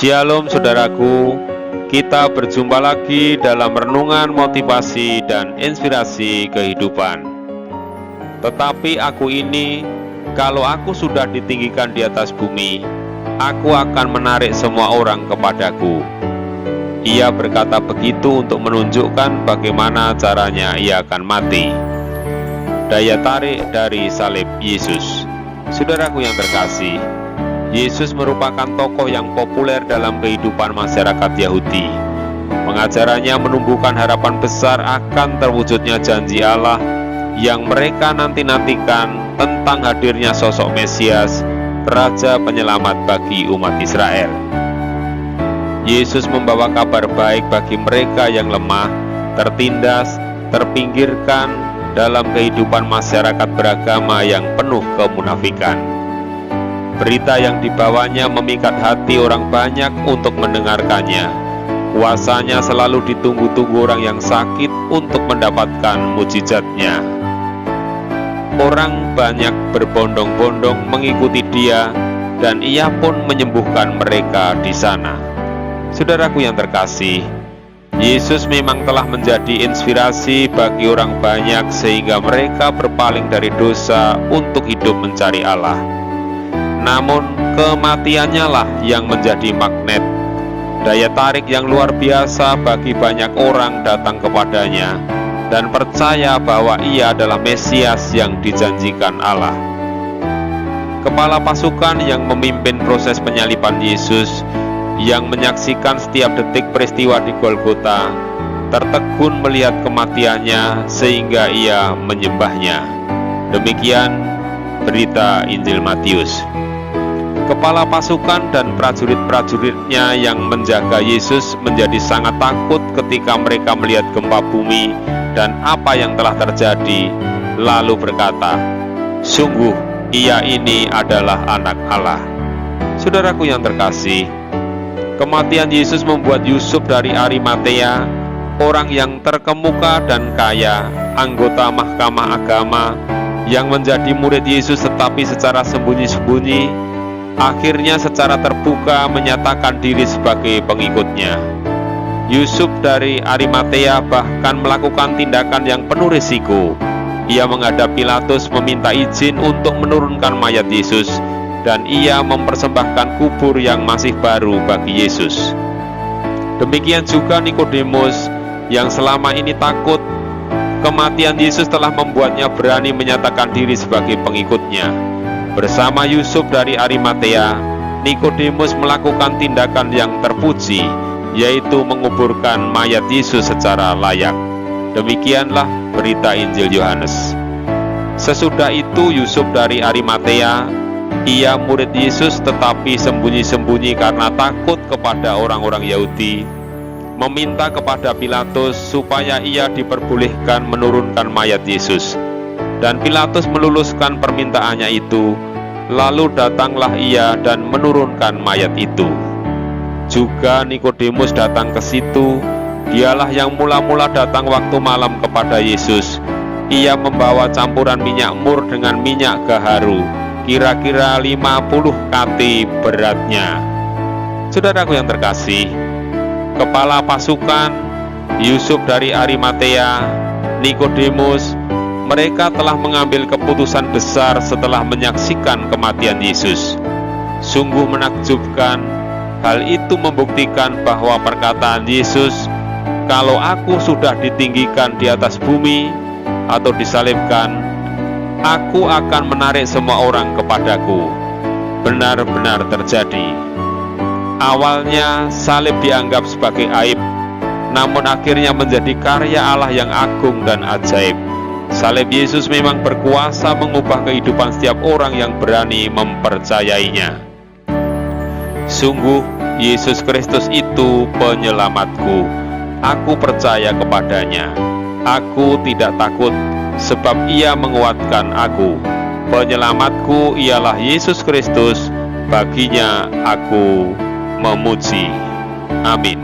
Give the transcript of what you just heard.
Shalom saudaraku, kita berjumpa lagi dalam renungan motivasi dan inspirasi kehidupan. Tetapi aku ini, kalau aku sudah ditinggikan di atas bumi, aku akan menarik semua orang kepadaku. Ia berkata begitu untuk menunjukkan bagaimana caranya ia akan mati. Daya tarik dari salib Yesus. Saudaraku yang terkasih, Yesus merupakan tokoh yang populer dalam kehidupan masyarakat Yahudi. Pengajarannya menumbuhkan harapan besar akan terwujudnya janji Allah yang mereka nanti-nantikan tentang hadirnya sosok Mesias, Raja Penyelamat bagi umat Israel. Yesus membawa kabar baik bagi mereka yang lemah, tertindas, terpinggirkan dalam kehidupan masyarakat beragama yang penuh kemunafikan. Berita yang dibawanya memikat hati orang banyak untuk mendengarkannya. Kuasanya selalu ditunggu-tunggu orang yang sakit untuk mendapatkan mujizatnya. Orang banyak berbondong-bondong mengikuti dia, dan ia pun menyembuhkan mereka di sana. Saudaraku yang terkasih, Yesus memang telah menjadi inspirasi bagi orang banyak sehingga mereka berpaling dari dosa untuk hidup mencari Allah. Namun kematiannya lah yang menjadi magnet, daya tarik yang luar biasa bagi banyak orang datang kepadanya dan percaya bahwa ia adalah Mesias yang dijanjikan Allah. Kepala pasukan yang memimpin proses penyaliban Yesus, yang menyaksikan setiap detik peristiwa di Golgota, tertegun melihat kematiannya sehingga ia menyembahnya. Demikian berita Injil Matius. Kepala pasukan dan prajurit-prajuritnya yang menjaga Yesus menjadi sangat takut ketika mereka melihat gempa bumi dan apa yang telah terjadi, lalu berkata, "Sungguh, ia ini adalah anak Allah." Saudaraku yang terkasih, kematian Yesus membuat Yusuf dari Arimatea, orang yang terkemuka dan kaya, anggota mahkamah agama, yang menjadi murid Yesus tetapi secara sembunyi-sembunyi, akhirnya secara terbuka menyatakan diri sebagai pengikutnya. Yusuf dari Arimatea bahkan melakukan tindakan yang penuh risiko. Ia menghadap Pilatus meminta izin untuk menurunkan mayat Yesus, dan ia mempersembahkan kubur yang masih baru bagi Yesus. Demikian juga Nikodemus yang selama ini takut. Kematian Yesus telah membuatnya berani menyatakan diri sebagai pengikutnya. Bersama Yusuf dari Arimatea, Nikodemus melakukan tindakan yang terpuji, yaitu menguburkan mayat Yesus secara layak. Demikianlah berita Injil Yohanes. Sesudah itu Yusuf dari Arimatea, ia murid Yesus tetapi sembunyi-sembunyi karena takut kepada orang-orang Yahudi, meminta kepada Pilatus supaya ia diperbolehkan menurunkan mayat Yesus. Dan Pilatus meluluskan permintaannya itu. Lalu datanglah ia dan menurunkan mayat itu. Juga Nikodemus datang ke situ. Dialah yang mula-mula datang waktu malam kepada Yesus. Ia membawa campuran minyak mur dengan minyak gaharu, kira-kira 50 kati beratnya. Saudaraku yang terkasih, kepala pasukan, Yusuf dari Arimatea, Nikodemus, mereka telah mengambil keputusan besar setelah menyaksikan kematian Yesus. Sungguh menakjubkan. Hal itu membuktikan bahwa perkataan Yesus, "Kalau aku sudah ditinggikan di atas bumi atau disalibkan, aku akan menarik semua orang kepadaku," benar-benar terjadi. Awalnya salib dianggap sebagai aib, namun akhirnya menjadi karya Allah yang agung dan ajaib. Salib Yesus memang berkuasa mengubah kehidupan setiap orang yang berani mempercayainya. Sungguh, Yesus Kristus itu penyelamatku. Aku percaya kepadanya. Aku tidak takut, sebab Ia menguatkan aku. Penyelamatku ialah Yesus Kristus, baginya aku memuji. Amin.